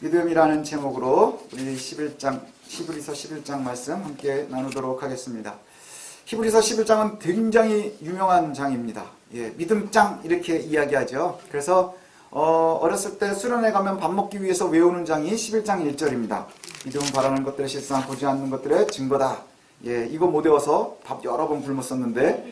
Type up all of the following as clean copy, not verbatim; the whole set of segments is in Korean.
믿음이라는 제목으로 우리 히브리서 11장 말씀 함께 나누도록 하겠습니다. 히브리서 11장은 굉장히 유명한 장입니다. 믿음장 이렇게 이야기하죠. 그래서 어렸을 때 수련회 가면 밥 먹기 위해서 외우는 장이 11장 1절입니다. 믿음은 바라는 것들의 실상 보지 않는 것들의 증거다. 이거 못 외워서 밥 여러 번 굶었었는데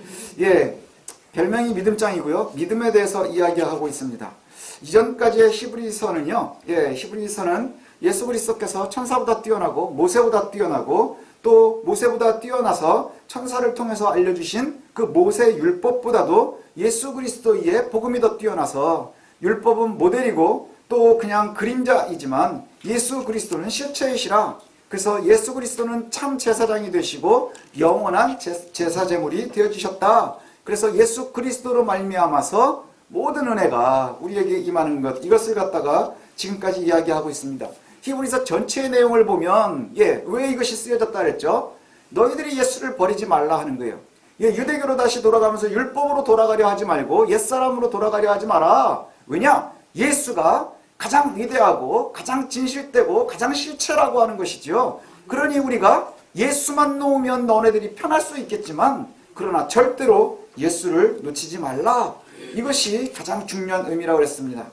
별명이 믿음장이고요. 믿음에 대해서 이야기하고 있습니다. 이전까지의 히브리서는요, 히브리서는 예수 그리스도께서 천사보다 뛰어나고 모세보다 뛰어나고 또 모세보다 뛰어나서 천사를 통해서 알려주신 그 모세 율법보다도 예수 그리스도의 복음이 더 뛰어나서 율법은 모델이고 또 그냥 그림자이지만 예수 그리스도는 실체이시라. 그래서 예수 그리스도는 참 제사장이 되시고 영원한 제사 제물이 되어주셨다. 그래서 예수 그리스도로 말미암아서 모든 은혜가 우리에게 임하는 것, 이것을 갖다가 지금까지 이야기하고 있습니다. 히브리서 전체의 내용을 보면 왜 이것이 쓰여졌다 그랬죠? 너희들이 예수를 버리지 말라 하는 거예요. 유대교로 다시 돌아가면서 율법으로 돌아가려 하지 말고 옛사람으로 돌아가려 하지 마라. 왜냐? 예수가 가장 위대하고 가장 진실되고 가장 실체라고 하는 것이죠. 그러니 우리가 예수만 놓으면 너네들이 편할 수 있겠지만 그러나 절대로 예수를 놓치지 말라. 이것이 가장 중요한 의미라고 했습니다.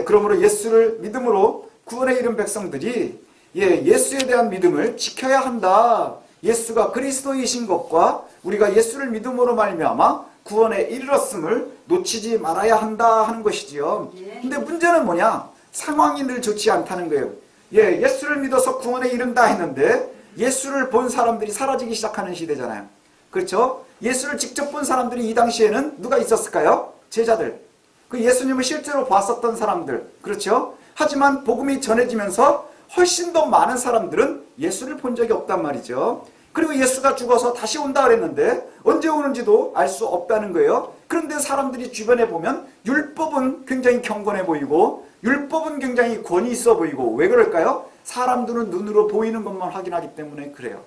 그러므로 예수를 믿음으로 구원에 이른 백성들이 예수에 대한 믿음을 지켜야 한다. 예수가 그리스도이신 것과 우리가 예수를 믿음으로 말미암아 구원에 이르렀음을 놓치지 말아야 한다 하는 것이지요. 근데 문제는 뭐냐? 상황이 늘 좋지 않다는 거예요. 예수를 믿어서 구원에 이른다 했는데 예수를 본 사람들이 사라지기 시작하는 시대잖아요. 그렇죠? 예수를 직접 본 사람들이 이 당시에는 누가 있었을까요? 제자들. 그 예수님을 실제로 봤었던 사람들. 그렇죠? 하지만 복음이 전해지면서 훨씬 더 많은 사람들은 예수를 본 적이 없단 말이죠. 그리고 예수가 죽어서 다시 온다 그랬는데 언제 오는지도 알 수 없다는 거예요. 그런데 사람들이 주변에 보면 율법은 굉장히 경건해 보이고 율법은 굉장히 권위 있어 보이고 왜 그럴까요? 사람들은 눈으로 보이는 것만 확인하기 때문에 그래요.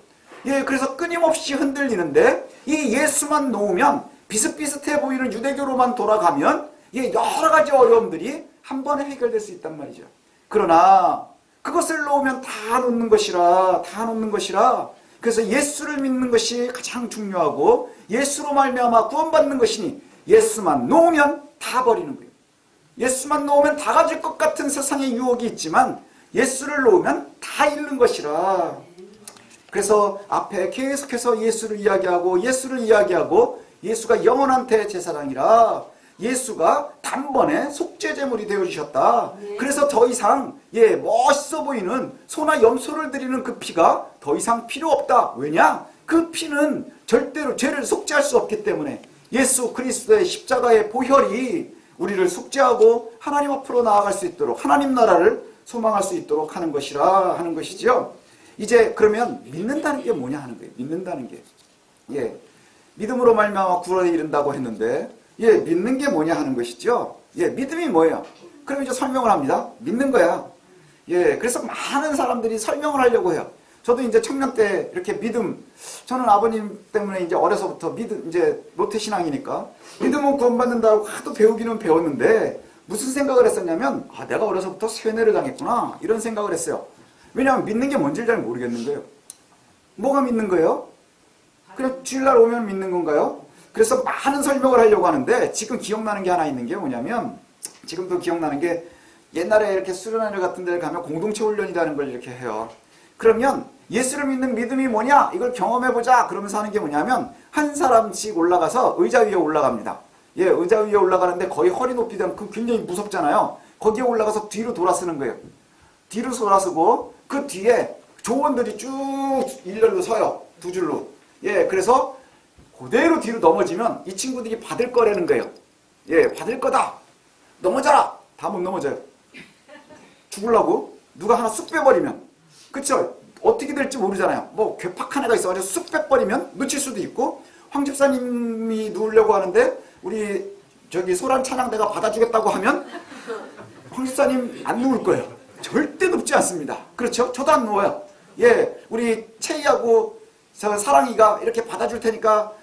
그래서 끊임없이 흔들리는데 이 예수만 놓으면 비슷비슷해 보이는 유대교로만 돌아가면 여러 가지 어려움들이 한 번에 해결될 수 있단 말이죠. 그러나 그것을 놓으면 다 놓는 것이라 그래서 예수를 믿는 것이 가장 중요하고 예수로 말미암아 구원받는 것이니 예수만 놓으면 다 버리는 거예요. 예수만 놓으면 다 가질 것 같은 세상의 유혹이 있지만 예수를 놓으면 다 잃는 것이라. 그래서 앞에 계속해서 예수를 이야기하고 예수가 영원한 대제사장이라. 예수가 단번에 속죄제물이 되어주셨다. 그래서 더 이상 멋있어 보이는 소나 염소를 드리는 그 피가 더 이상 필요 없다. 왜냐? 그 피는 절대로 죄를 속죄할 수 없기 때문에 예수 그리스도의 십자가의 보혈이 우리를 속죄하고 하나님 앞으로 나아갈 수 있도록 하나님 나라를 소망할 수 있도록 하는 것이라 하는 것이죠. 이제 그러면 믿는다는 게 뭐냐 하는 거예요. 믿는다는 게. 믿음으로 말미암아 구원에 이른다고 했는데 믿는 게 뭐냐 하는 것이죠. 믿음이 뭐예요? 그럼 이제 설명을 합니다. 믿는 거야. 그래서 많은 사람들이 설명을 하려고 해요. 저도 이제 청년 때 이렇게 저는 아버님 때문에 이제 어려서부터 이제 모태신앙이니까 믿음은 구원받는다고 하도 배우기는 배웠는데 무슨 생각을 했었냐면 내가 어려서부터 세뇌를 당했구나 이런 생각을 했어요. 왜냐하면 믿는 게 뭔지를 잘 모르겠는 거예요. 뭐가 믿는 거예요? 그냥 주일날 오면 믿는 건가요? 그래서 많은 설명을 하려고 하는데 지금 기억나는 게 하나 있는 게 뭐냐면 지금도 기억나는 게 옛날에 이렇게 수련회 같은 데를 가면 공동체 훈련이라는 걸 이렇게 해요. 그러면 예수를 믿는 믿음이 뭐냐? 이걸 경험해보자. 그러면서 하는 게 뭐냐면 한 사람씩 올라가서 의자 위에 올라갑니다. 의자 위에 올라가는데 거의 허리 높이 되면 굉장히 무섭잖아요. 거기에 올라가서 뒤로 돌아서는 거예요. 뒤로 돌아서고 그 뒤에 조원들이 쭉 일렬로 서요. 두 줄로. 그래서 그대로 뒤로 넘어지면 이 친구들이 받을 거라는 거예요. 받을 거다. 넘어져라. 다 못 넘어져요. 죽으려고 누가 하나 쑥 빼버리면. 그쵸? 어떻게 될지 모르잖아요. 괴팍한 애가 있어가지고 쑥 빼버리면 놓칠 수도 있고 황 집사님이 누우려고 하는데 우리 소란 찬양대가 받아주겠다고 하면 황 집사님 안 누울 거예요. 절대 눕지 않습니다. 그렇죠? 저도 안 누워요. 우리 채희하고 사랑이가 이렇게 받아줄 테니까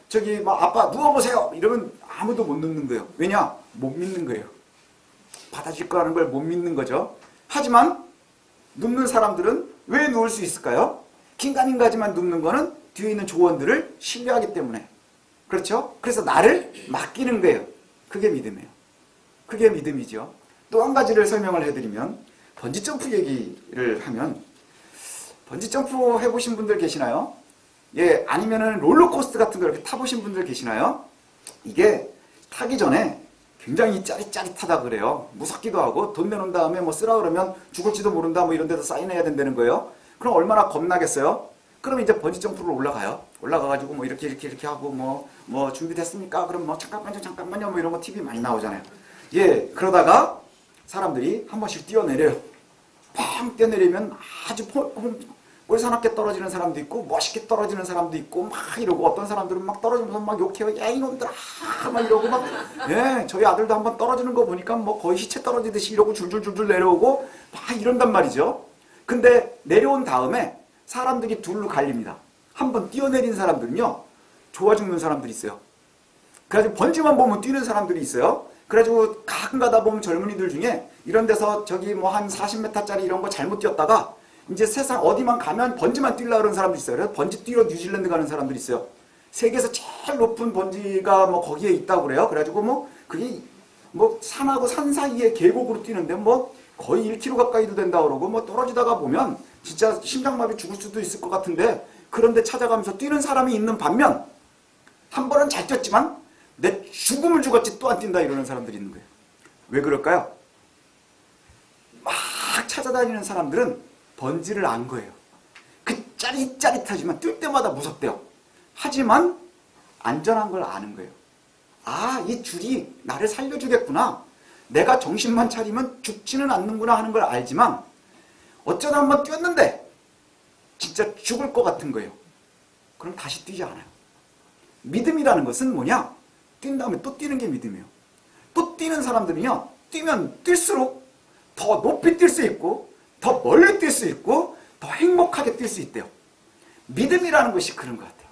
아빠 누워보세요 이러면 아무도 못 눕는 거예요. 왜냐? 못 믿는 거예요. 받아줄 거라는 걸 못 믿는 거죠. 하지만 눕는 사람들은 왜 누울 수 있을까요? 긴가민가지만 눕는 거는 뒤에 있는 조언들을 신뢰하기 때문에. 그렇죠? 그래서 나를 맡기는 거예요. 그게 믿음이에요. 그게 믿음이죠. 또 한 가지를 설명을 해드리면, 번지점프 얘기를 하면, 번지점프 해보신 분들 계시나요? 예, 아니면은 롤러코스터 같은 거 이렇게 타보신 분들 계시나요? 이게 타기 전에 굉장히 짜릿짜릿하다 그래요. 무섭기도 하고, 돈 내놓은 다음에 뭐 쓰라 그러면 죽을지도 모른다 뭐 이런 데서 사인해야 된다는 거예요. 그럼 얼마나 겁나겠어요? 그럼 이제 번지점프를 올라가요. 올라가가지고 뭐 이렇게 하고 뭐 준비됐습니까? 그럼 뭐 잠깐만요 뭐 이런 거 TV 많이 나오잖아요. 예, 그러다가 사람들이 한 번씩 뛰어내려요. 팡 뛰어내리면 아주 꼴사납게 떨어지는 사람도 있고 멋있게 떨어지는 사람도 있고 막 이러고, 어떤 사람들은 막 떨어지면서 막 욕해요. 야 이놈들아 막 이러고 막. 예, 저희 아들도 한번 떨어지는 거 보니까 뭐 거의 시체 떨어지듯이 이러고 줄줄줄줄 내려오고 막 이런단 말이죠. 근데 내려온 다음에 사람들이 둘로 갈립니다. 한번 뛰어내린 사람들은요, 좋아 죽는 사람들이 있어요. 그래가지고 번지만 보면 뛰는 사람들이 있어요. 그래가지고 가끔 가다 보면 젊은이들 중에 이런 데서 저기 뭐 한 40m짜리 이런 거 잘못 뛰었다가 이제 세상 어디만 가면 번지만 뛰려고 그러는 사람도 있어요. 그래서 번지 뛰러 뉴질랜드 가는 사람들이 있어요. 세계에서 제일 높은 번지가 뭐 거기에 있다고 그래요. 그래가지고 뭐 그게 뭐 산하고 산 사이에 계곡으로 뛰는데 뭐 거의 1km 가까이도 된다고 그러고, 뭐 떨어지다가 보면 진짜 심장마비 죽을 수도 있을 것 같은데, 그런데 찾아가면서 뛰는 사람이 있는 반면 한 번은 잘 뛰었지만 내 죽음을 죽었지 또 안 뛴다 이러는 사람들이 있는 거예요. 왜 그럴까요? 막 찾아다니는 사람들은 번지를 안 거예요. 그 짜릿짜릿하지만 뛸 때마다 무섭대요. 하지만 안전한 걸 아는 거예요. 아, 이 줄이 나를 살려주겠구나. 내가 정신만 차리면 죽지는 않는구나 하는 걸 알지만, 어쩌다 한번 뛰었는데 진짜 죽을 것 같은 거예요. 그럼 다시 뛰지 않아요. 믿음이라는 것은 뭐냐? 뛴 다음에 또 뛰는 게 믿음이에요. 또 뛰는 사람들은요, 뛰면 뛸수록 더 높이 뛸 수 있고 더 멀리 뛸 수 있고 더 행복하게 뛸 수 있대요. 믿음이라는 것이 그런 것 같아요.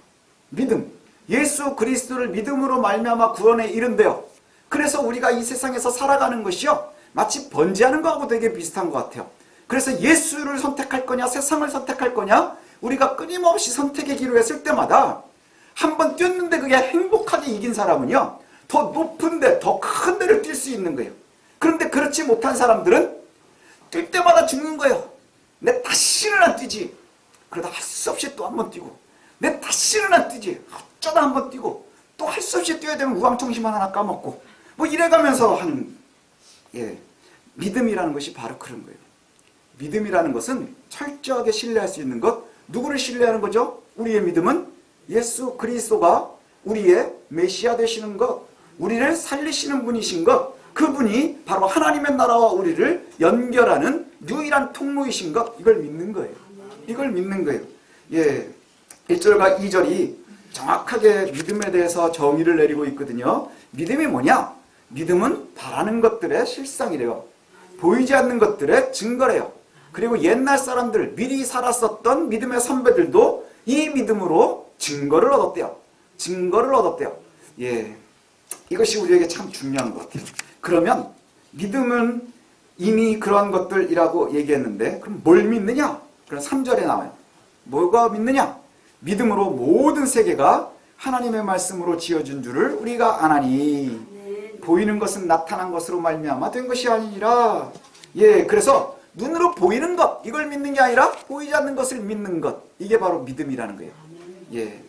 믿음. 예수 그리스도를 믿음으로 말미암아 구원에 이른대요. 그래서 우리가 이 세상에서 살아가는 것이요, 마치 번지하는 거하고 되게 비슷한 것 같아요. 그래서 예수를 선택할 거냐 세상을 선택할 거냐, 우리가 끊임없이 선택의 기로 했을 때마다 한 번 뛰었는데 그게 행복하게 이긴 사람은요, 더 높은 데, 더 큰 데를 뛸 수 있는 거예요. 그런데 그렇지 못한 사람들은 뛸 때마다 죽는 거예요. 내 다시는 안 뛰지. 그러다 할 수 없이 또 한 번 뛰고, 내 다시는 안 뛰지. 어쩌다 한 번 뛰고, 또 할 수 없이 뛰어야 되면 우왕청심만 하나 까먹고 뭐 이래가면서 하는, 예, 믿음이라는 것이 바로 그런 거예요. 믿음이라는 것은 철저하게 신뢰할 수 있는 것. 누구를 신뢰하는 거죠? 우리의 믿음은 예수 그리스도가 우리의 메시아 되시는 것, 우리를 살리시는 분이신 것, 그분이 바로 하나님의 나라와 우리를 연결하는 유일한 통로이신 것, 이걸 믿는 거예요. 이걸 믿는 거예요. 예, 1절과 2절이 정확하게 믿음에 대해서 정의를 내리고 있거든요. 믿음이 뭐냐? 믿음은 바라는 것들의 실상이래요. 보이지 않는 것들의 증거래요. 그리고 옛날 사람들, 미리 살았었던 믿음의 선배들도 이 믿음으로 증거를 얻었대요. 증거를 얻었대요. 예, 이것이 우리에게 참 중요한 것 같아요. 그러면 믿음은 이미 그런 것들이라고 얘기했는데, 그럼 뭘 믿느냐? 그럼 3절에 나와요. 뭐가 믿느냐? 믿음으로 모든 세계가 하나님의 말씀으로 지어준 줄을 우리가 아나니, 보이는 것은 나타난 것으로 말미암아 된 것이 아니라. 예, 그래서 눈으로 보이는 것, 이걸 믿는 게 아니라 보이지 않는 것을 믿는 것, 이게 바로 믿음이라는 거예요. 예,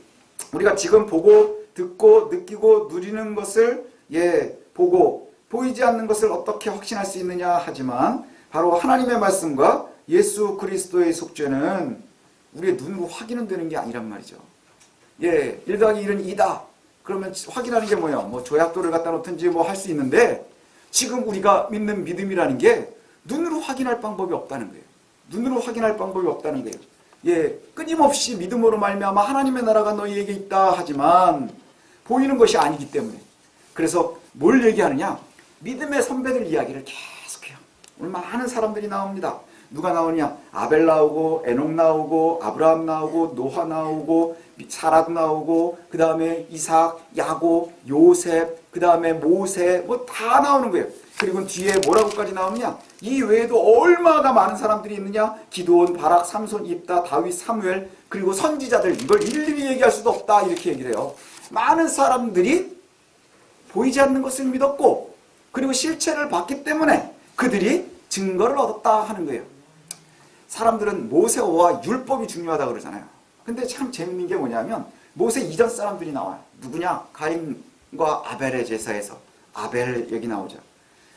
우리가 지금 보고 듣고 느끼고 누리는 것을, 예, 보고 보이지 않는 것을 어떻게 확신할 수 있느냐 하지만, 바로 하나님의 말씀과 예수 그리스도의 속죄는 우리의 눈으로 확인은 되는 게 아니란 말이죠. 예, 1 더하기 1은 2다. 그러면 확인하는 게 뭐예요? 뭐 조약돌을 갖다 놓든지 뭐 할 수 있는데, 지금 우리가 믿는 믿음이라는 게 눈으로 확인할 방법이 없다는 거예요. 눈으로 확인할 방법이 없다는 거예요. 예, 끊임없이 믿음으로 말미암아 하나님의 나라가 너희에게 있다 하지만 보이는 것이 아니기 때문에. 그래서 뭘 얘기하느냐? 믿음의 선배들 이야기를 계속해요. 오늘 많은 사람들이 나옵니다. 누가 나오냐? 아벨 나오고, 에녹 나오고, 아브라함 나오고, 노아 나오고, 사라도 나오고, 그 다음에 이삭, 야곱, 요셉, 그 다음에 모세, 뭐 다 나오는 거예요. 그리고 뒤에 뭐라고까지 나오느냐? 이 외에도 얼마나 많은 사람들이 있느냐? 기드온, 바락, 삼손, 입다, 다윗, 사무엘, 그리고 선지자들, 이걸 일일이 얘기할 수도 없다 이렇게 얘기를 해요. 많은 사람들이 보이지 않는 것을 믿었고 그리고 실체를 봤기 때문에 그들이 증거를 얻었다 하는 거예요. 사람들은 모세와 율법이 중요하다고 그러잖아요. 근데 참 재밌는 게 뭐냐면 모세 이전 사람들이 나와요. 누구냐? 가인과 아벨의 제사에서 아벨 얘기 나오죠.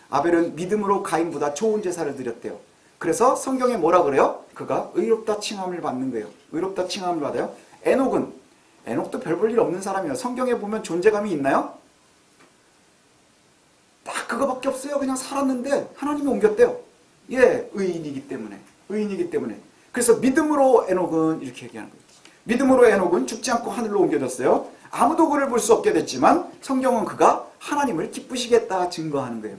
아벨은 믿음으로 가인보다 좋은 제사를 드렸대요. 그래서 성경에 뭐라 그래요? 그가 의롭다 칭함을 받는 거예요. 의롭다 칭함을 받아요. 에녹도 별 볼 일 없는 사람이에요. 성경에 보면 존재감이 있나요? 딱 그거밖에 없어요. 그냥 살았는데 하나님이 옮겼대요. 예, 의인이기 때문에. 그래서 믿음으로 에녹은 이렇게 얘기하는 거예요. 믿음으로 에녹은 죽지 않고 하늘로 옮겨졌어요. 아무도 그를 볼 수 없게 됐지만 성경은 그가 하나님을 기쁘시게 했다 증거하는 거예요.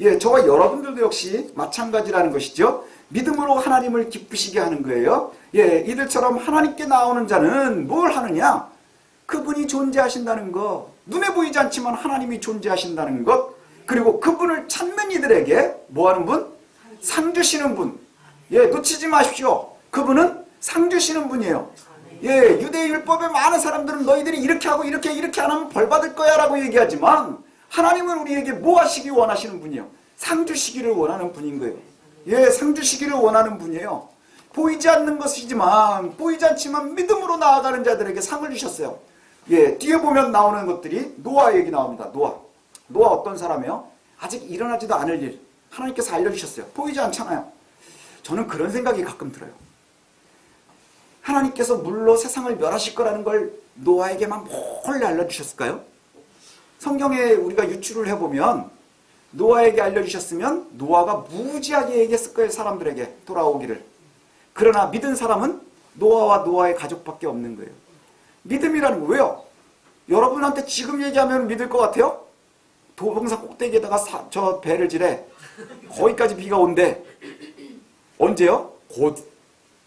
예, 저와 여러분들도 역시 마찬가지라는 것이죠. 믿음으로 하나님을 기쁘시게 하는 거예요. 예, 이들처럼 하나님께 나오는 자는 뭘 하느냐? 그분이 존재하신다는 것, 눈에 보이지 않지만 하나님이 존재하신다는 것, 그리고 그분을 찾는 이들에게 뭐하는 분? 상 주시는 분. 예, 놓치지 마십시오. 그분은 상 주시는 분이에요. 예, 유대율법의 많은 사람들은 너희들이 이렇게 하고 이렇게 안 하면 벌 받을 거야 라고 얘기하지만 하나님은 우리에게 뭐 하시기 원하시는 분이에요? 상 주시기를 원하는 분인 거예요. 예, 상 주시기를 원하는 분이에요. 보이지 않는 것이지만 보이지 않지만 믿음으로 나아가는 자들에게 상을 주셨어요. 예, 뒤에 보면 나오는 것들이 노아 얘기 나옵니다. 노아 어떤 사람이에요? 아직 일어나지도 않을 일 하나님께서 알려주셨어요. 보이지 않잖아요. 저는 그런 생각이 가끔 들어요. 하나님께서 물로 세상을 멸하실 거라는 걸 노아에게만 몰래 알려주셨을까요? 성경에 우리가 유출을 해보면 노아에게 알려주셨으면 노아가 무지하게 얘기했을 거예요. 사람들에게 돌아오기를. 그러나 믿은 사람은 노아와 노아의 가족밖에 없는 거예요. 믿음이라는 거 왜요? 여러분한테 지금 얘기하면 믿을 것 같아요? 도봉산 꼭대기에다가 저 배를 지래 거기까지 비가 온대. 언제요? 곧.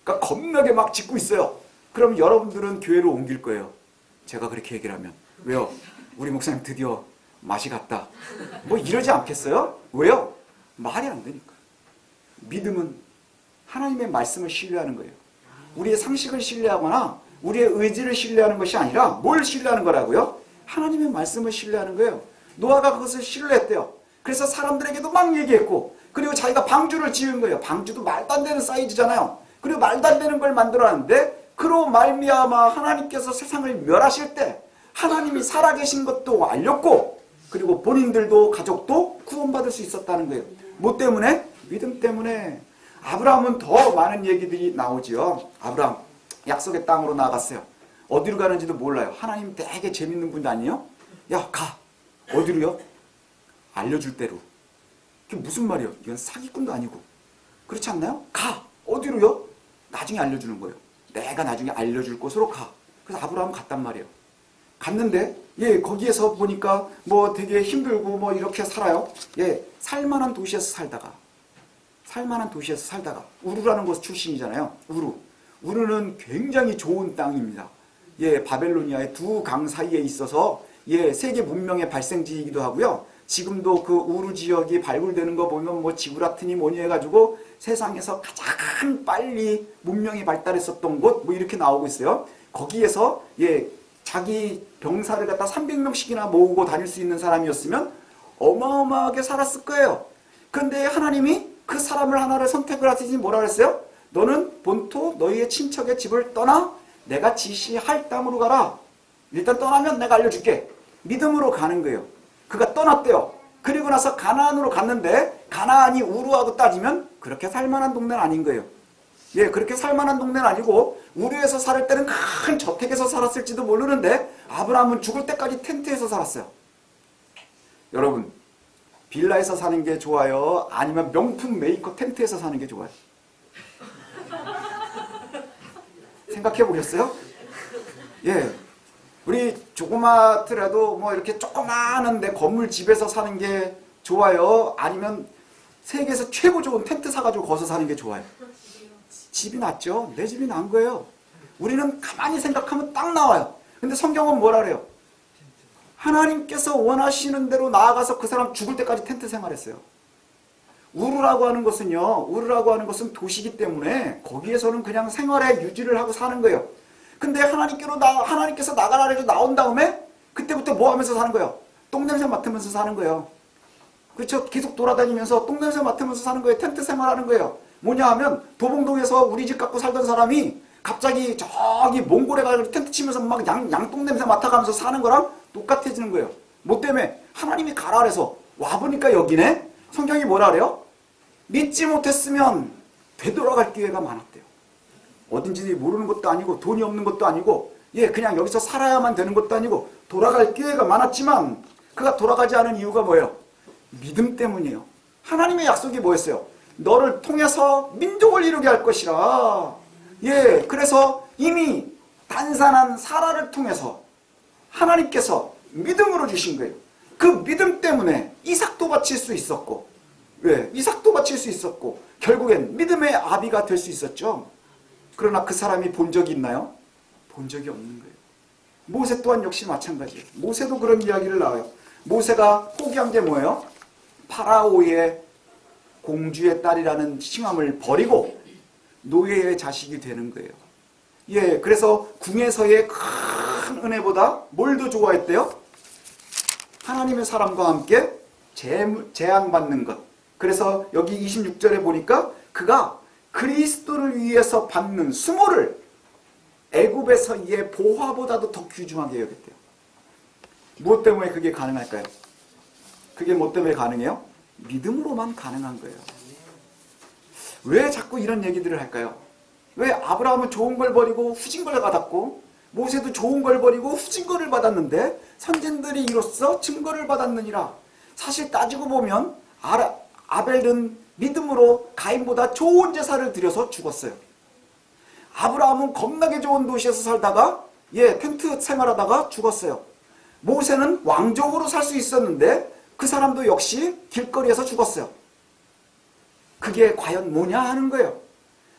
그러니까 겁나게 막 짓고 있어요. 그럼 여러분들은 교회로 옮길 거예요. 제가 그렇게 얘기를 하면. 왜요? 우리 목사님 드디어 맛이 갔다. 뭐 이러지 않겠어요? 왜요? 말이 안 되니까. 믿음은 하나님의 말씀을 신뢰하는 거예요. 우리의 상식을 신뢰하거나 우리의 의지를 신뢰하는 것이 아니라 뭘 신뢰하는 거라고요? 하나님의 말씀을 신뢰하는 거예요. 노아가 그것을 신뢰했대요. 그래서 사람들에게도 막 얘기했고 그리고 자기가 방주를 지은 거예요. 방주도 말도 안 되는 사이즈잖아요. 그리고 말도 안 되는 걸 만들어놨는데 그로 말미암아 하나님께서 세상을 멸하실 때 하나님이 살아계신 것도 알렸고 그리고 본인들도 가족도 구원받을 수 있었다는 거예요. 뭐 때문에? 믿음 때문에. 아브라함은 더 많은 얘기들이 나오지요. 아브라함 약속의 땅으로 나아갔어요. 어디로 가는지도 몰라요. 하나님 되게 재밌는 분 아니에요? 야, 가. 어디로요? 알려줄 대로. 그게 무슨 말이에요? 이건 사기꾼도 아니고. 그렇지 않나요? 가. 어디로요? 나중에 알려주는 거예요. 내가 나중에 알려줄 곳으로 가. 그래서 아브라함 갔단 말이에요. 갔는데 예, 거기에서 보니까 뭐 되게 힘들고 뭐 이렇게 살아요. 예, 살만한 도시에서 살다가 우루라는 곳 출신이잖아요. 우루는 굉장히 좋은 땅입니다. 예, 바벨로니아의 두 강 사이에 있어서 예, 세계 문명의 발생지이기도 하고요. 지금도 그 우루 지역이 발굴되는 거 보면 뭐 지구라트니 뭐니 해가지고 세상에서 가장 빨리 문명이 발달했었던 곳 뭐 이렇게 나오고 있어요. 거기에서 예, 자기 병사를 갖다 300명씩이나 모으고 다닐 수 있는 사람이었으면 어마어마하게 살았을 거예요. 그런데 하나님이 그 사람을 하나를 선택을 하시니 뭐라 그랬어요? 너는 본토 너희의 친척의 집을 떠나 내가 지시할 땅으로 가라. 일단 떠나면 내가 알려줄게. 믿음으로 가는 거예요. 그가 떠났대요. 그리고 나서 가나안으로 갔는데 가나안이 우루하고 따지면 그렇게 살만한 동네는 아닌 거예요. 예, 그렇게 살만한 동네는 아니고 우루에서 살 때는 큰 저택에서 살았을지도 모르는데 아브라함은 죽을 때까지 텐트에서 살았어요. 여러분, 빌라에서 사는 게 좋아요? 아니면 명품 메이커 텐트에서 사는 게 좋아요? 생각해 보셨어요? 예, 우리 조그맣더라도 뭐 이렇게 조그마한데 건물 집에서 사는 게 좋아요? 아니면 세계에서 최고 좋은 텐트 사가지고 거기서 사는 게 좋아요? 집이 낫죠. 내 집이 나은 거예요. 우리는 가만히 생각하면 딱 나와요. 근데 성경은 뭐라 그래요? 하나님께서 원하시는 대로 나아가서 그 사람 죽을 때까지 텐트 생활했어요. 우르라고 하는 것은요, 우르라고 하는 것은 도시이기 때문에 거기에서는 그냥 생활의 유지를 하고 사는 거예요. 근데 하나님께서 나가라 해도 나온 다음에 그때부터 뭐 하면서 사는 거예요? 똥냄새 맡으면서 사는 거예요. 그렇죠? 계속 돌아다니면서 똥냄새 맡으면서 사는 거예요. 텐트 생활하는 거예요. 뭐냐 하면 도봉동에서 우리 집 갖고 살던 사람이 갑자기 저기 몽골에 가서 텐트 치면서 막 양똥냄새 맡아가면서 사는 거랑 똑같아지는 거예요. 뭐 때문에? 하나님이 가라 그래서 와보니까 여기네? 성경이 뭐라 그래요? 믿지 못했으면 되돌아갈 기회가 많았대요. 어딘지 모르는 것도 아니고 돈이 없는 것도 아니고 그냥 여기서 살아야만 되는 것도 아니고 돌아갈 기회가 많았지만 그가 돌아가지 않은 이유가 뭐예요? 믿음 때문이에요. 하나님의 약속이 뭐였어요? 너를 통해서 민족을 이루게 할 것이라. 그래서 이미 단산한 사라를 통해서 하나님께서 믿음으로 주신 거예요. 그 믿음 때문에 이삭도 바칠 수 있었고, 이삭도 바칠 수 있었고, 결국엔 믿음의 아비가 될 수 있었죠. 그러나 그 사람이 본 적이 있나요? 본 적이 없는 거예요. 모세 또한 역시 마찬가지예요. 모세도 그런 이야기를 나와요. 모세가 포기한 게 뭐예요? 파라오의 공주의 딸이라는 칭함을 버리고 노예의 자식이 되는 거예요. 그래서 궁에서의 큰 은혜보다 뭘 더 좋아했대요? 하나님의 사람과 함께 재앙받는 것. 그래서 여기 26절에 보니까 그가 그리스도를 위해서 받는 수모를 애굽에서의 보화보다도 더 귀중하게 여겼대요. 무엇 때문에 그게 가능할까요? 그게 뭐 때문에 가능해요? 믿음으로만 가능한 거예요. 왜 자꾸 이런 얘기들을 할까요? 왜 아브라함은 좋은 걸 버리고 후진 걸 받았고 모세도 좋은 걸 버리고 후진 거를 받았는데 선진들이 이로써 증거를 받았느니라. 사실 따지고 보면 아벨은 믿음으로 가인보다 좋은 제사를 드려서 죽었어요. 아브라함은 겁나게 좋은 도시에서 살다가 텐트 생활하다가 죽었어요. 모세는 왕족으로 살 수 있었는데 그 사람도 역시 길거리에서 죽었어요. 그게 과연 뭐냐 하는 거예요.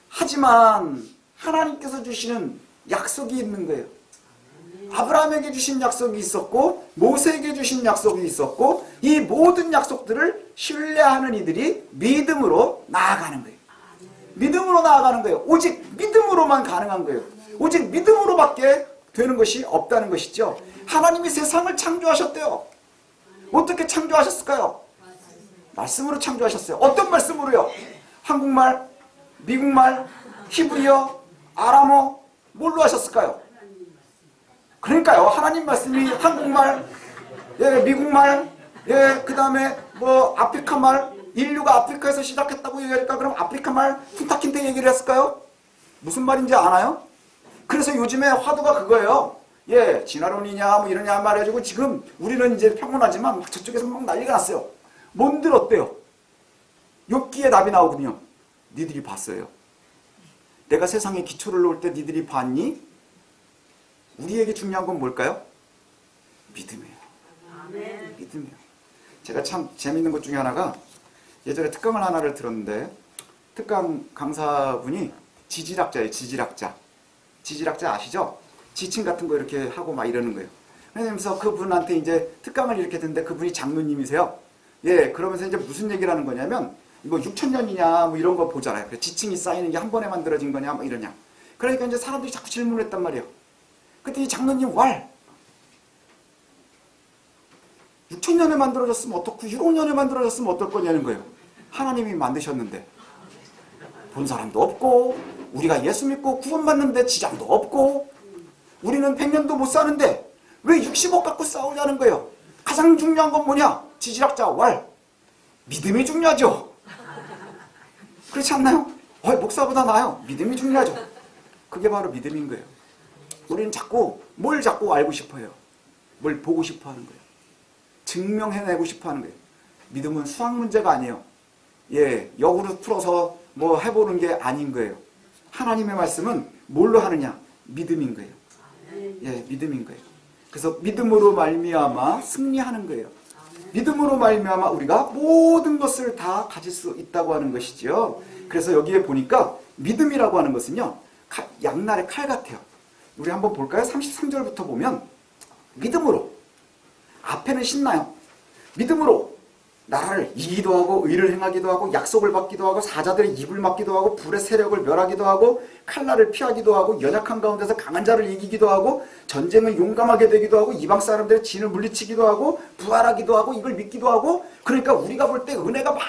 하지만 하나님께서 주시는 약속이 있는 거예요. 아브라함에게 주신 약속이 있었고 모세에게 주신 약속이 있었고 이 모든 약속들을 신뢰하는 이들이 믿음으로 나아가는 거예요. 믿음으로 나아가는 거예요. 오직 믿음으로만 가능한 거예요. 오직 믿음으로밖에 되는 것이 없다는 것이죠. 하나님이 세상을 창조하셨대요. 어떻게 창조하셨을까요? 말씀으로 창조하셨어요. 어떤 말씀으로요? 한국말, 미국말, 히브리어, 아람어 뭘로 하셨을까요? 그러니까요. 하나님 말씀이 한국말, 미국말, 그 다음에 뭐 아프리카말, 인류가 아프리카에서 시작했다고 얘기할까? 그럼 아프리카말 푼타킨테 얘기를 했을까요? 무슨 말인지 아나요? 그래서 요즘에 화두가 그거예요. 진화론이냐 뭐 이러냐 말해가지고 지금 우리는 이제 평온하지만 저쪽에서 막 난리가 났어요. 뭔들 어때요? 욥기에 답이 나오거든요. 니들이 봤어요. 내가 세상에 기초를 놓을 때 니들이 봤니? 우리에게 중요한 건 뭘까요? 믿음이에요. 아멘. 믿음이에요. 제가 참 재밌는 것 중에 하나가 예전에 특강을 하나를 들었는데 특강 강사분이 지질학자예요. 지질학자 아시죠? 지층 같은 거 이렇게 하고 막 이러는 거예요. 그러면서 그분한테 이제 특강을 이렇게 듣는데 그분이 장로님이세요. 그러면서 이제 무슨 얘기를 하는 거냐면 뭐 6,000년이냐 뭐 이런 거 보잖아요. 지층이 쌓이는 게 한 번에 만들어진 거냐 뭐 이러냐. 그러니까 이제 사람들이 자꾸 질문을 했단 말이에요. 그때 이 장로님 6,000년에 만들어졌으면 어떻고 6억년에 만들어졌으면 어떨 거냐는 거예요. 하나님이 만드셨는데 본 사람도 없고 우리가 예수 믿고 구원받는데 지장도 없고 우리는 100년도 못 사는데 왜 60억 갖고 싸우냐는 거예요. 가장 중요한 건 뭐냐? 지질학자 믿음이 중요하죠. 그렇지 않나요? 목사보다 나아요. 믿음이 중요하죠. 그게 바로 믿음인 거예요. 우리는 뭘 자꾸 알고 싶어요. 뭘 보고 싶어 하는 거예요. 증명해내고 싶어 하는 거예요. 믿음은 수학 문제가 아니에요. 역으로 풀어서 뭐 해보는 게 아닌 거예요. 하나님의 말씀은 뭘로 하느냐? 믿음인 거예요. 믿음인 거예요. 그래서 믿음으로 말미암아 승리하는 거예요. 믿음으로 말미암아 우리가 모든 것을 다 가질 수 있다고 하는 것이죠. 그래서 여기에 보니까 믿음이라고 하는 것은요. 양날의 칼 같아요. 우리 한번 볼까요? 33절부터 보면 믿음으로 앞에는 신나요. 믿음으로 나라를 이기도 하고 의를 행하기도 하고 약속을 받기도 하고 사자들의 입을 막기도 하고 불의 세력을 멸하기도 하고 칼날을 피하기도 하고 연약한 가운데서 강한 자를 이기기도 하고 전쟁을 용감하게 되기도 하고 이방 사람들의 진을 물리치기도 하고 부활하기도 하고 이걸 믿기도 하고. 그러니까 우리가 볼 때 은혜가 막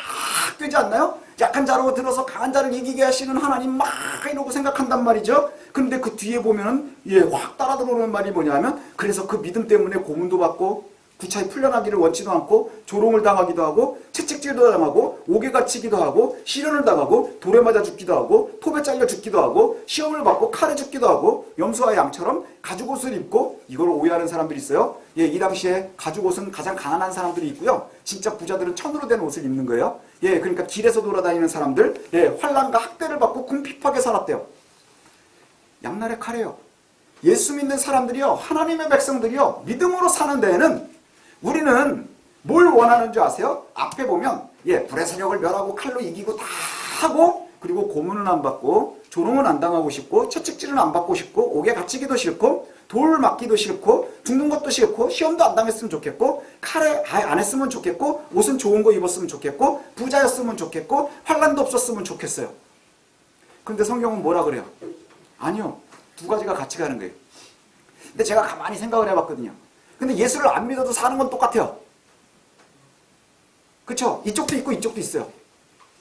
되지 않나요? 약한 자로 들어서 강한 자를 이기게 하시는 하나님 막 이러고 생각한단 말이죠. 그런데 그 뒤에 보면은 확 따라 들어오는 말이 뭐냐면, 그래서 그 믿음 때문에 고문도 받고 구차히 풀려나기를 원치도 않고 조롱을 당하기도 하고 채찍질도 당하고 옥에 갇히기도 하고 시련을 당하고 돌에 맞아 죽기도 하고 톱에 잘려 죽기도 하고 시험을 받고 칼에 죽기도 하고 염소와 양처럼 가죽옷을 입고. 이걸 오해하는 사람들이 있어요. 이 당시에 가죽옷은 가장 가난한 사람들이 있고요. 진짜 부자들은 천으로 된 옷을 입는 거예요. 그러니까 길에서 돌아다니는 사람들, 환난과 학대를 받고 궁핍하게 살았대요. 양날의 칼이에요. 예수 믿는 사람들이요, 하나님의 백성들이요, 믿음으로 사는 데에는 우리는 뭘 원하는 줄 아세요? 앞에 보면 불의 세력을 멸하고 칼로 이기고 다 하고, 그리고 고문은 안 받고 조롱은 안 당하고 싶고 채찍질은 안 받고 싶고 옥에 갇히기도 싫고 돌 맞기도 싫고 죽는 것도 싫고 시험도 안 당했으면 좋겠고 칼에 안 했으면 좋겠고 옷은 좋은 거 입었으면 좋겠고 부자였으면 좋겠고 환난도 없었으면 좋겠어요. 그런데 성경은 뭐라 그래요? 아니요, 두 가지가 같이 가는 거예요. 근데 제가 가만히 생각을 해봤거든요. 근데 예수를 안 믿어도 사는 건 똑같아요. 그쵸? 이쪽도 있고 이쪽도 있어요.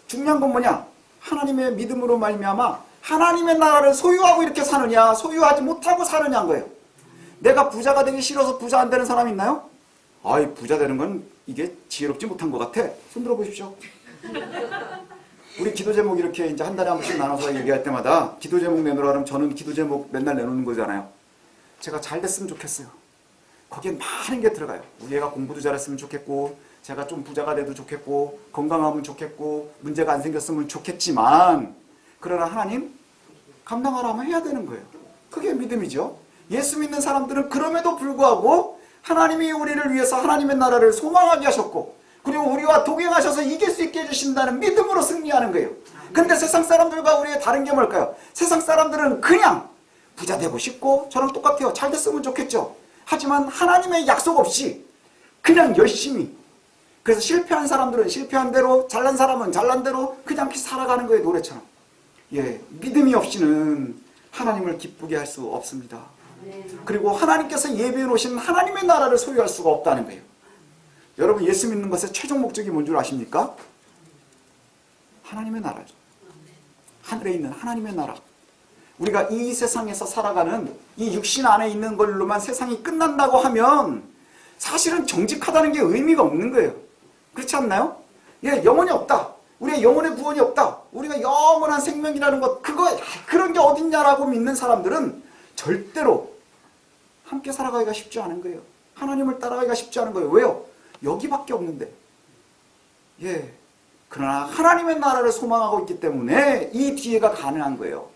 중요한 건 뭐냐? 하나님의 믿음으로 말미암아 하나님의 나라를 소유하고 이렇게 사느냐, 소유하지 못하고 사느냐인 거예요. 내가 부자가 되기 싫어서 부자 안 되는 사람 있나요? 아이, 부자 되는 건 이게 지혜롭지 못한 것 같아. 손 들어 보십시오. 우리 기도 제목 이렇게 이제 한 달에 한 번씩 나눠서 얘기할 때마다 기도 제목 내놓으라 그러면 저는 기도 제목 맨날 내놓는 거잖아요. 제가 잘 됐으면 좋겠어요. 거기에 많은 게 들어가요. 우리 애가 공부도 잘했으면 좋겠고, 제가 좀 부자가 돼도 좋겠고, 건강하면 좋겠고, 문제가 안 생겼으면 좋겠지만, 그러나 하나님 감당하라 하면 해야 되는 거예요. 그게 믿음이죠. 예수 믿는 사람들은 그럼에도 불구하고 하나님이 우리를 위해서 하나님의 나라를 소망하게 하셨고, 그리고 우리와 동행하셔서 이길 수 있게 해주신다는 믿음으로 승리하는 거예요. 그런데 세상 사람들과 우리의 다른 게 뭘까요? 세상 사람들은 그냥 부자 되고 싶고, 저랑 똑같아요. 잘 됐으면 좋겠죠. 하지만 하나님의 약속 없이 그냥 열심히, 그래서 실패한 사람들은 실패한 대로, 잘난 사람은 잘난 대로 그냥 살아가는 거예요. 노래처럼. 믿음이 없이는 하나님을 기쁘게 할 수 없습니다. 그리고 하나님께서 예비해 놓으신 하나님의 나라를 소유할 수가 없다는 거예요. 여러분, 예수 믿는 것의 최종 목적이 뭔 줄 아십니까? 하나님의 나라죠. 하늘에 있는 하나님의 나라. 우리가 이 세상에서 살아가는 이 육신 안에 있는 걸로만 세상이 끝난다고 하면 사실은 정직하다는 게 의미가 없는 거예요. 그렇지 않나요? 영혼이 없다. 우리의 영혼의 구원이 없다. 우리가 영원한 생명이라는 것, 그런 게 어딨냐라고 믿는 사람들은 절대로 함께 살아가기가 쉽지 않은 거예요. 하나님을 따라가기가 쉽지 않은 거예요. 왜요? 여기밖에 없는데. 그러나 하나님의 나라를 소망하고 있기 때문에 이 뒤에가 가능한 거예요.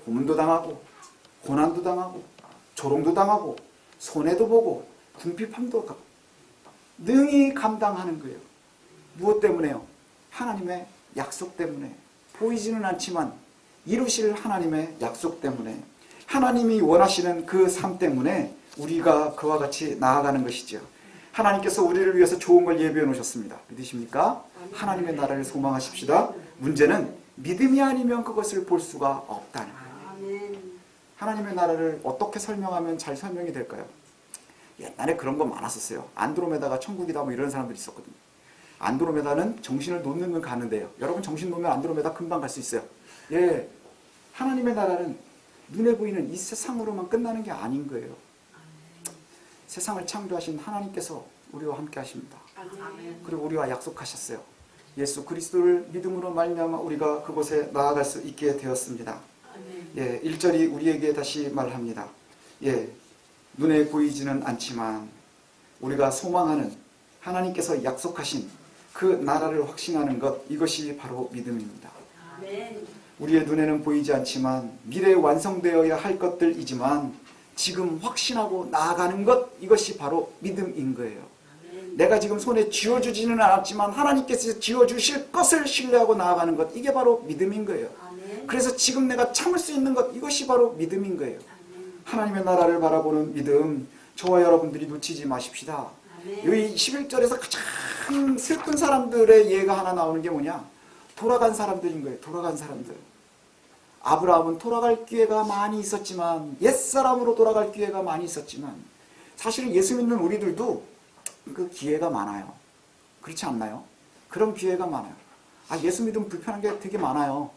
고문도 당하고, 고난도 당하고, 조롱도 당하고, 손해도 보고, 궁핍함도 가고, 능히 감당하는 거예요. 무엇 때문에요? 하나님의 약속 때문에. 보이지는 않지만 이루실 하나님의 약속 때문에, 하나님이 원하시는 그 삶 때문에 우리가 그와 같이 나아가는 것이죠. 하나님께서 우리를 위해서 좋은 걸 예비해 놓으셨습니다. 믿으십니까? 하나님의 나라를 소망하십시다. 문제는 믿음이 아니면 그것을 볼 수가 없다는 거예요. 하나님의 나라를 어떻게 설명하면 잘 설명이 될까요? 옛날에 그런 거 많았었어요. 안드로메다가 천국이다 뭐 이런 사람들이 있었거든요. 안드로메다는 정신을 놓으면 가는데요. 여러분, 정신 놓으면 안드로메다 금방 갈 수 있어요. 하나님의 나라는 눈에 보이는 이 세상으로만 끝나는 게 아닌 거예요. 세상을 창조하신 하나님께서 우리와 함께 하십니다. 그리고 우리와 약속하셨어요. 예수 그리스도를 믿음으로 말미암아 우리가 그곳에 나아갈 수 있게 되었습니다. 1절이 우리에게 다시 말합니다. 눈에 보이지는 않지만 우리가 소망하는 하나님께서 약속하신 그 나라를 확신하는 것, 이것이 바로 믿음입니다. 우리의 눈에는 보이지 않지만 미래에 완성되어야 할 것들이지만 지금 확신하고 나아가는 것, 이것이 바로 믿음인 거예요. 내가 지금 손에 쥐어주지는 않았지만 하나님께서 쥐어주실 것을 신뢰하고 나아가는 것, 이게 바로 믿음인 거예요. 그래서 지금 내가 참을 수 있는 것, 이것이 바로 믿음인 거예요. 하나님의 나라를 바라보는 믿음, 저와 여러분들이 놓치지 마십시다. 여기 11절에서 가장 참 슬픈 사람들의 예가 하나 나오는 게 뭐냐? 돌아간 사람들인 거예요. 돌아간 사람들. 아브라함은 돌아갈 기회가 많이 있었지만, 옛사람으로 돌아갈 기회가 많이 있었지만, 사실은 예수 믿는 우리들도 그 기회가 많아요. 그렇지 않나요? 그런 기회가 많아요. 아, 예수 믿으면 불편한 게 되게 많아요.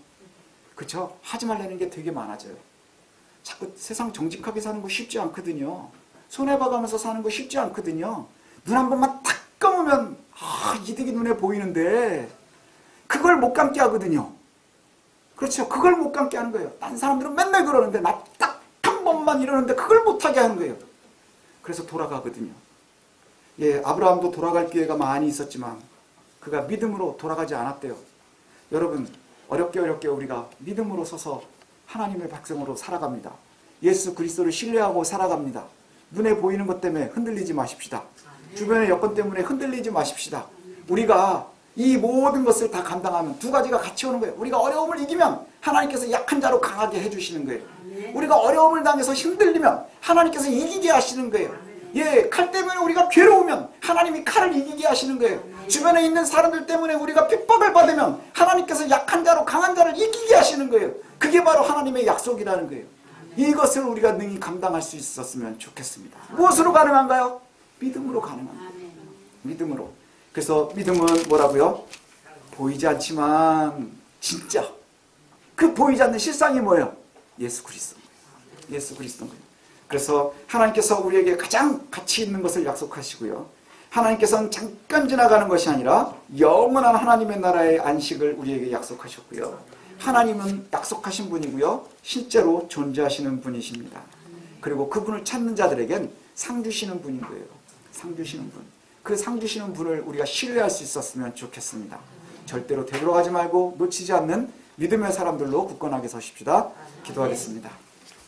그쵸? 하지 말라는 게 되게 많아져요. 자꾸 세상 정직하게 사는 거 쉽지 않거든요. 손해봐가면서 사는 거 쉽지 않거든요. 눈 한 번만 딱 감으면 이득이 눈에 보이는데 그걸 못 감게 하거든요. 그렇죠? 그걸 못 감게 하는 거예요. 딴 사람들은 맨날 그러는데 나 딱 한 번만 이러는데 그걸 못하게 하는 거예요. 그래서 돌아가거든요. 예, 아브라함도 돌아갈 기회가 많이 있었지만 그가 믿음으로 돌아가지 않았대요. 여러분, 어렵게 우리가 믿음으로 서서 하나님의 백성으로 살아갑니다. 예수 그리스도를 신뢰하고 살아갑니다. 눈에 보이는 것 때문에 흔들리지 마십시다. 주변의 여건 때문에 흔들리지 마십시다. 우리가 이 모든 것을 다 감당하면 두 가지가 같이 오는 거예요. 우리가 어려움을 이기면 하나님께서 약한 자로 강하게 해주시는 거예요. 우리가 어려움을 당해서 힘들리면 하나님께서 이기게 하시는 거예요. 예, 칼 때문에 우리가 괴로우면 하나님이 칼을 이기게 하시는 거예요. 주변에 있는 사람들 때문에 우리가 핍박을 받으면 하나님께서 약한 자로 강한 자를 이기게 하시는 거예요. 그게 바로 하나님의 약속이라는 거예요. 이것을 우리가 능히 감당할 수 있었으면 좋겠습니다. 무엇으로 가능한가요? 믿음으로 가능합니다. 믿음으로. 그래서 믿음은 뭐라고요? 보이지 않지만 진짜 그 보이지 않는 실상이 뭐예요? 예수 그리스도. 예수 그리스도인 거예요. 그래서 하나님께서 우리에게 가장 가치 있는 것을 약속하시고요. 하나님께서는 잠깐 지나가는 것이 아니라 영원한 하나님의 나라의 안식을 우리에게 약속하셨고요. 하나님은 약속하신 분이고요. 실제로 존재하시는 분이십니다. 그리고 그분을 찾는 자들에겐 상 주시는 분인 거예요. 상 주시는 분. 그 상 주시는 분을 우리가 신뢰할 수 있었으면 좋겠습니다. 절대로 되돌아가지 말고 놓치지 않는 믿음의 사람들로 굳건하게 서십시다. 기도하겠습니다.